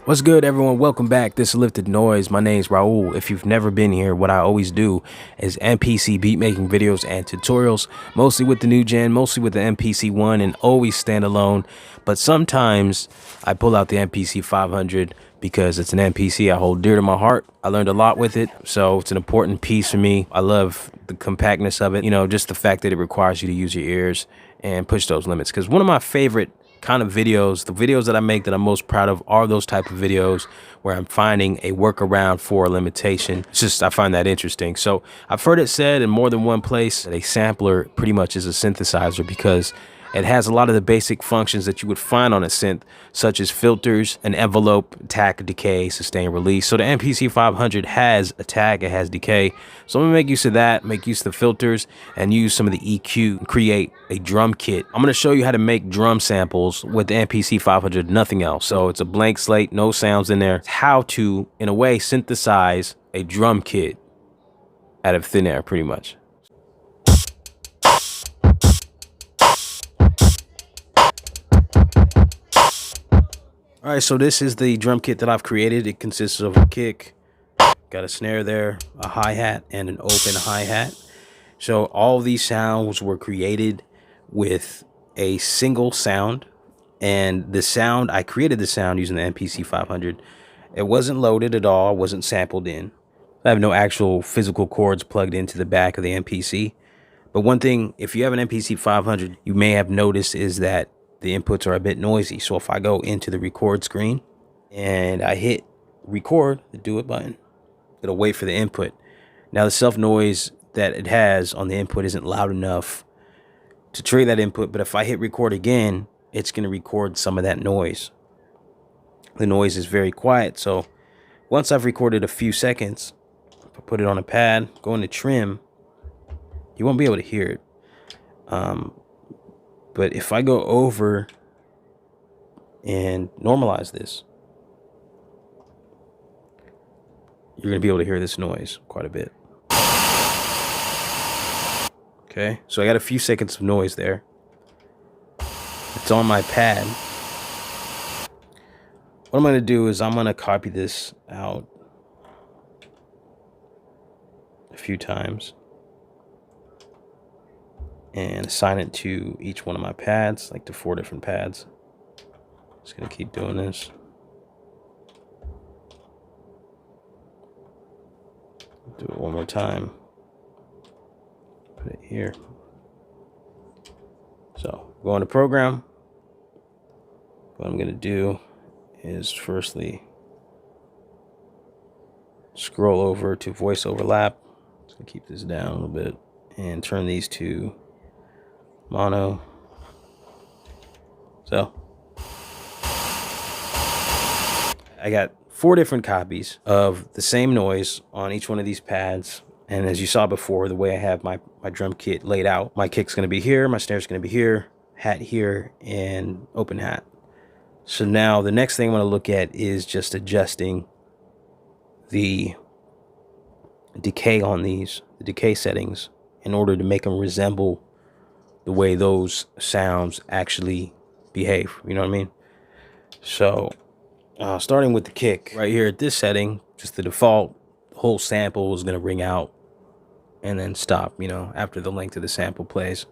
What's good, everyone? Welcome back. This is Lifted Noise. My name's Raul. If you've never been here, what I always do is MPC beat making videos and tutorials, mostly with the new gen, mostly with the MPC ONE, and always standalone. But sometimes I pull out the MPC 500 because it's an MPC I hold dear to my heart. I learned a lot with it, so it's an important piece for me. I love the compactness of it, just the fact that it requires you to use your ears and push those limits. Because one of my favorite kind of videos, the videos that I make that I'm most proud of, are those type of videos where I'm finding a workaround for a limitation. It's just, I find that interesting. So I've heard it said in more than one place that a sampler pretty much is a synthesizer because it has a lot of the basic functions that you would find on a synth, such as filters, an envelope, attack, decay, sustain, release. So the MPC 500 has attack, it has decay. So I'm gonna make use of that, make use of the filters, and use some of the EQ and create a drum kit. I'm gonna show you how to make drum samples with the MPC 500, nothing else. So it's a blank slate, no sounds in there. How to, in a way, synthesize a drum kit out of thin air, pretty much. All right, so this is the drum kit that I've created. It consists of a kick, got a snare there, a hi-hat, and an open hi-hat. So all of these sounds were created with a single sound, and the sound, I created the sound using the MPC 500. It wasn't loaded at all, wasn't sampled in. I have no actual physical cords plugged into the back of the MPC. But one thing, if you have an MPC 500, you may have noticed is that the inputs are a bit noisy. So if I go into the record screen and I hit record, the do it button, it'll wait for the input. Now the self noise that it has on the input isn't loud enough to trigger that input, but if I hit record again, it's going to record some of that noise. The noise is very quiet. So once I've recorded a few seconds, if I put it on a pad, go into trim, you won't be able to hear it. But if I go over and normalize this, you're going to be able to hear this noise quite a bit. Okay, so I got a few seconds of noise there. It's on my pad. What I'm going to do is I'm going to copy this out a few times and assign it to each one of my pads, like to 4 different pads. Just gonna keep doing this. Do it one more time. Put it here. So go into program. What I'm gonna do is firstly scroll over to voice overlap. Just gonna keep this down a little bit and turn these to mono. So I got 4 different copies of the same noise on each one of these pads. And as you saw before, the way I have my drum kit laid out, my kick's going to be here, my snare's going to be here, hat here, and open hat. So now the next thing I'm going to look at is just adjusting the decay on these, the decay settings, in order to make them resemble the way those sounds actually behave. You know what I mean? So starting with the kick right here at this setting, just the default, the whole sample is going to ring out and then stop, after the length of the sample plays.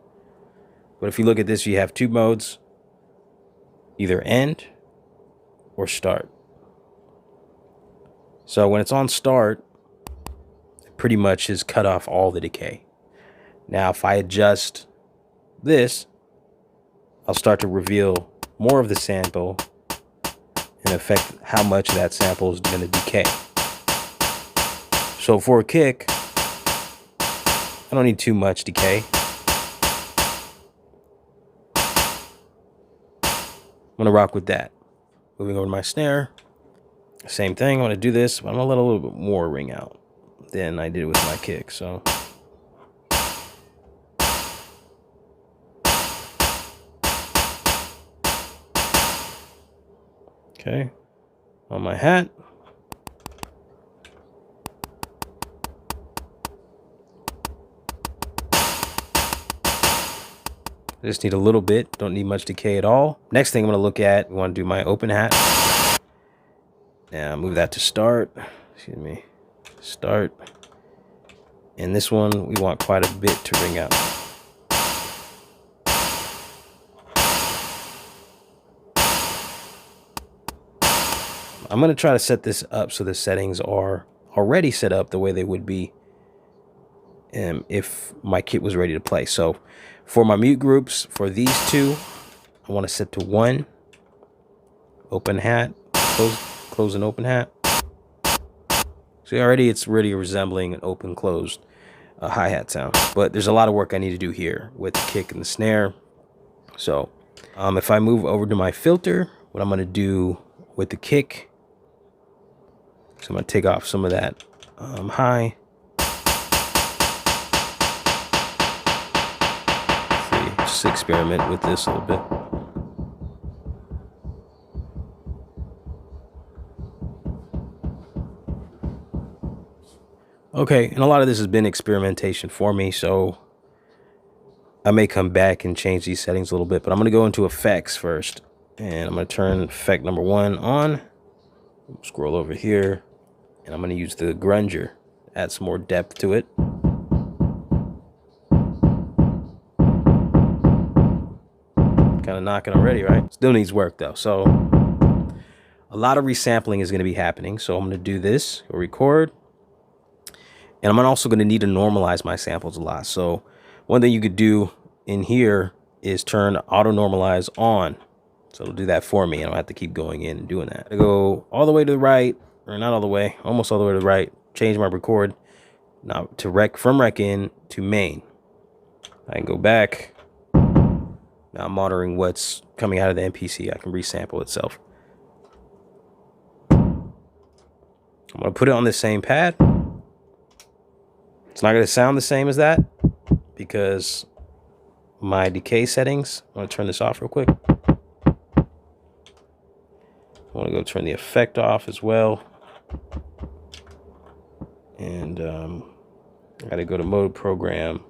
But if you look at this, you have 2 modes, either end or start. So when it's on start, it pretty much has cut off all the decay. Now if I adjust this, I'll start to reveal more of the sample and affect how much of that sample is going to decay. So for a kick, I don't need too much decay. I'm going to rock with that. Moving over to my snare, same thing. I'm going to do this, but I'm going to let a little bit more ring out than I did with my kick. So okay, on my hat. I just need a little bit, don't need much decay at all. Next thing I'm going to look at, I want to do my open hat. Now move that to start. Excuse me. Start. And this one, we want quite a bit to ring out. I'm going to try to set this up so the settings are already set up the way they would be if my kit was ready to play. So for my mute groups, for these two, I want to set to 1. Open hat. Close and open hat. See, already it's really resembling an open closed hi-hat sound. But there's a lot of work I need to do here with the kick and the snare. So if I move over to my filter, what I'm going to do with the kick, so I'm going to take off some of that high. See, just experiment with this a little bit. Okay, and a lot of this has been experimentation for me, so I may come back and change these settings a little bit, but I'm going to go into effects first, and I'm going to turn effect number 1 on. Scroll over here, and I'm going to use the grunger, add some more depth to it. Kind of knocking already, right? Still needs work though, so a lot of resampling is going to be happening. So I'm going to do this, record. And I'm also going to need to normalize my samples a lot. So one thing you could do in here is turn auto normalize on. So it'll do that for me. I don't have to keep going in and doing that. I go all the way to the right, or not all the way, almost all the way to the right. Change my record now to rec, from rec in to main. I can go back. Now I'm monitoring what's coming out of the MPC. I can resample itself. I'm going to put it on the same pad. It's not going to sound the same as that because my decay settings, I'm going to turn this off real quick. I want to go turn the effect off as well. And I got to go to mode program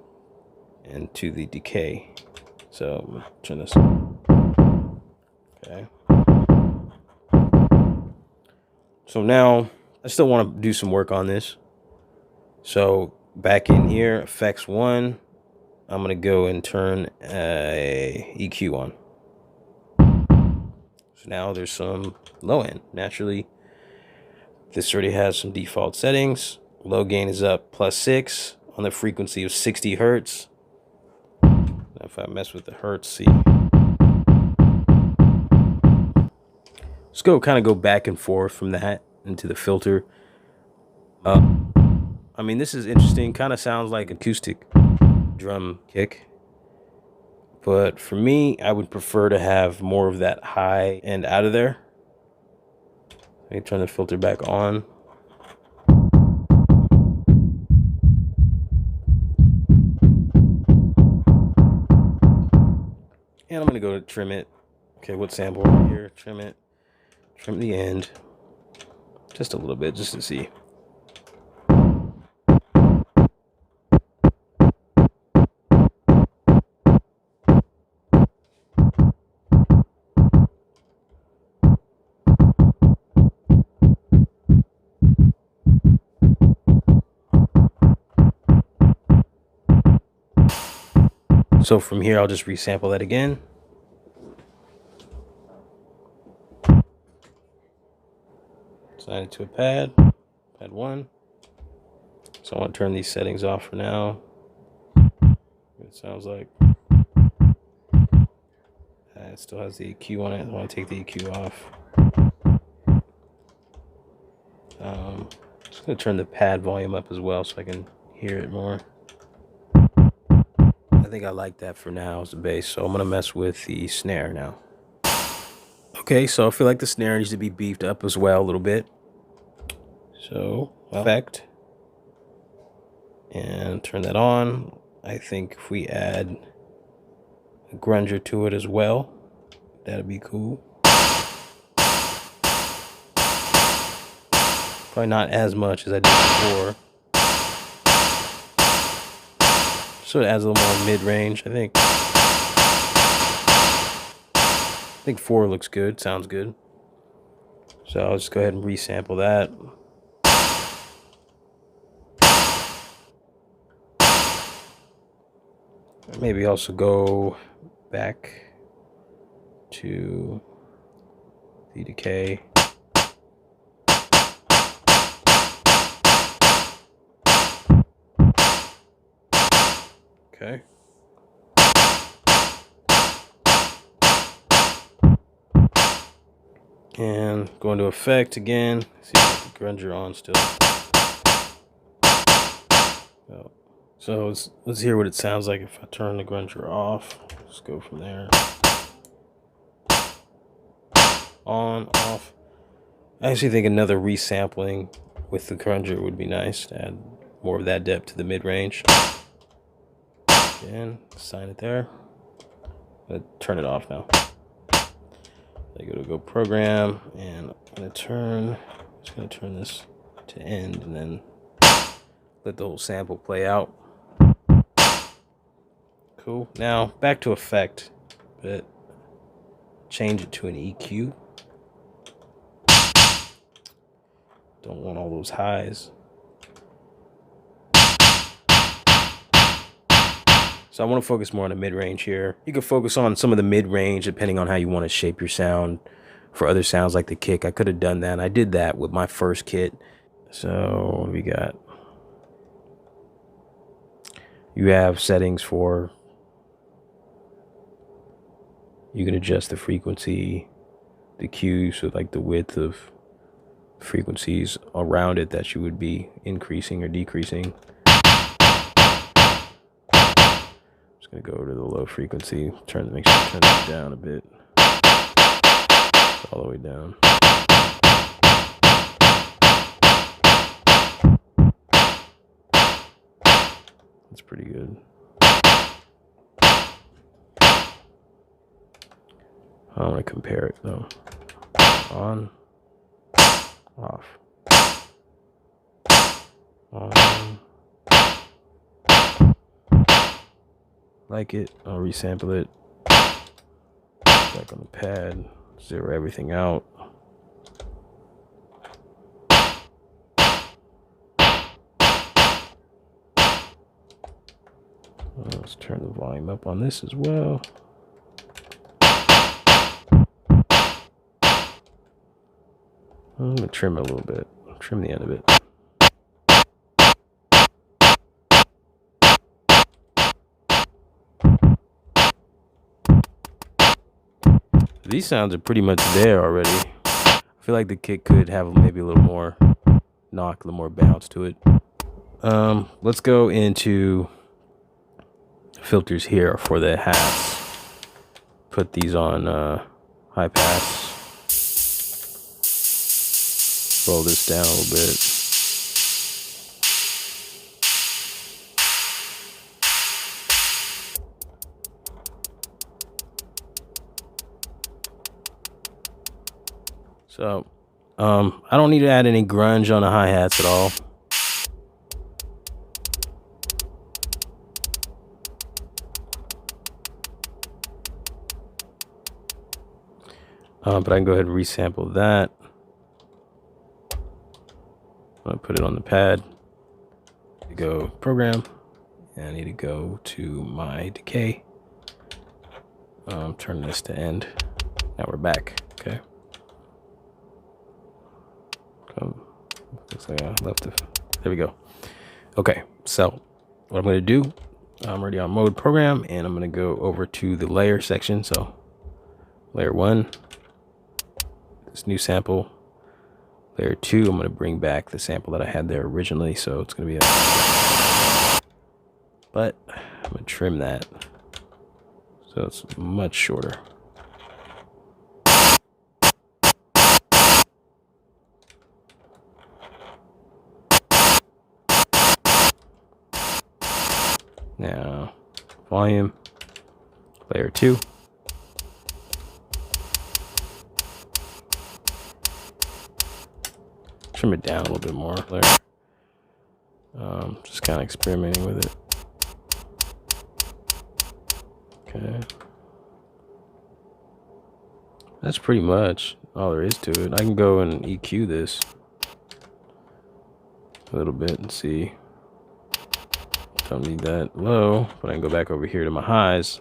and to the decay. So I'm going to turn this on. Okay. So now I still want to do some work on this. So back in here, effects 1, I'm going to go and turn a EQ on. So now there's some low end. Naturally, this already has some default settings. Low gain is up +6 on the frequency of 60 hertz. If I mess with the hertz, see. Let's go back and forth from that into the filter. I mean, this is interesting. Kind of sounds like acoustic drum kick. But for me, I would prefer to have more of that high end out of there. Let me turn the filter back on. And I'm going to go to trim it. Okay, what sample right here? Trim it. Trim the end. Just a little bit, just to see. So from here, I'll just resample that again. Assign it to a pad, pad 1. So I want to turn these settings off for now. It sounds like it still has the EQ on it. I want to take the EQ off. Just going to turn the pad volume up as well so I can hear it more. I think I like that for now as the bass, so I'm going to mess with the snare now. Okay, so I feel like the snare needs to be beefed up as well a little bit. So, effect. And turn that on. I think if we add a grunger to it as well, that'd be cool. Probably not as much as I did before. So it adds a little more mid-range, I think. I think 4 looks good, sounds good. So I'll just go ahead and resample that. Maybe also go back to the decay. Okay. And go into effect again. See if the grunger on still. So let's hear what it sounds like if I turn the grunger off. Let's go from there. On, off. I actually think another resampling with the grunger would be nice to add more of that depth to the mid-range. Again, assign it there. Turn it off now. I go program, and I'm just gonna turn this to end, and then let the whole sample play out. Cool. Now back to effect, but change it to an EQ. Don't want all those highs. So I want to focus more on the mid-range here. You can focus on some of the mid-range depending on how you want to shape your sound for other sounds like the kick. I could have done that. I did that with my first kit. So what do we got? You have settings for, you can adjust the frequency, the Q, so like the width of frequencies around it that you would be increasing or decreasing. Just gonna go to the low frequency, make sure to turn it down a bit, all the way down. That's pretty good. I want to compare it though. On, off, on. Like it, I'll resample it. Back on the pad, zero everything out. Let's turn the volume up on this as well. I'm gonna trim it a little bit. Trim the end of it. These sounds are pretty much there already. I feel like the kick could have maybe a little more knock, a little more bounce to it. Let's go into filters here for the hats. Put these on high pass. Roll this down a little bit. So, I don't need to add any grunge on the hi-hats at all. But I can go ahead and resample that. I'm gonna put it on the pad. Go program, and I need to go to my decay. Turn this to end. Now we're back. Okay. Looks like I left it. There we go. Okay, so what I'm gonna do, I'm already on mode program, and I'm gonna go over to the layer section. So layer 1, this new sample. Layer 2, I'm going to bring back the sample that I had there originally, so it's going to be but I'm going to trim that so it's much shorter. Now, volume, layer 2. Trim it down a little bit more there. Just kind of experimenting with it. Okay. That's pretty much. all there is to it. I can go and EQ this a little bit and see. Don't need that low, but I can go back over here to my highs.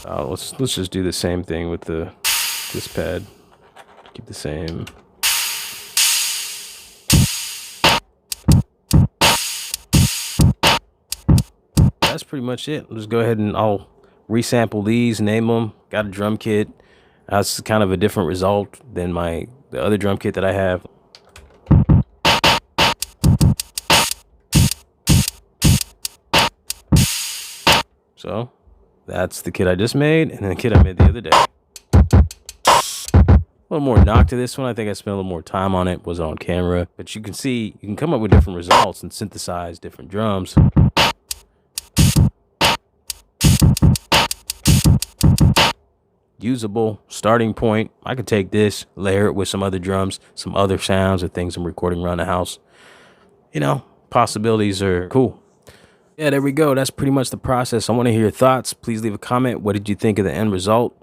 Let's just do the same thing with this pad. Keep the same. That's pretty much it. Let's go ahead and I'll resample these, name them. Got a drum kit. That's kind of a different result than the other drum kit that I have. So that's the kit I just made, and then the kit I made the other day. A little more knock to this one. I think I spent a little more time on it, was on camera. But you can see, you can come up with different results and synthesize different drums. Usable starting point. I could take this, layer it with some other drums, some other sounds or things I'm recording around the house. You know, possibilities are cool. Yeah, there we go. That's pretty much the process. I want to hear your thoughts. Please leave a comment. What did you think of the end result?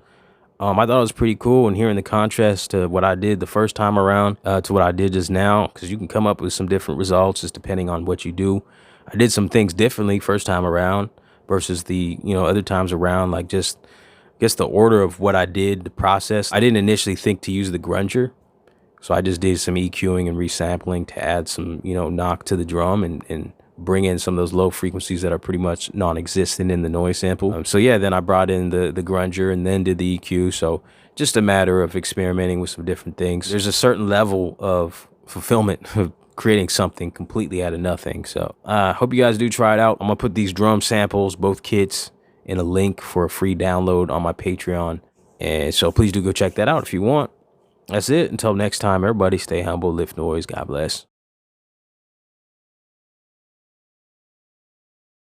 I thought it was pretty cool, and hearing the contrast to what I did the first time around to what I did just now, because you can come up with some different results just depending on what you do. I did some things differently first time around versus the, other times around, like just, I guess the order of what I did, the process. I didn't initially think to use the grunger, so I just did some EQing and resampling to add some, knock to the drum and bring in some of those low frequencies that are pretty much non-existent in the noise sample. So yeah, then I brought in the grunger and then did the EQ. So just a matter of experimenting with some different things. There's a certain level of fulfillment of creating something completely out of nothing. So I hope you guys do try it out. I'm gonna put these drum samples, both kits, in a link for a free download on my Patreon. And so please do go check that out if you want. That's it. Until next time, everybody stay humble, lift noise. God bless.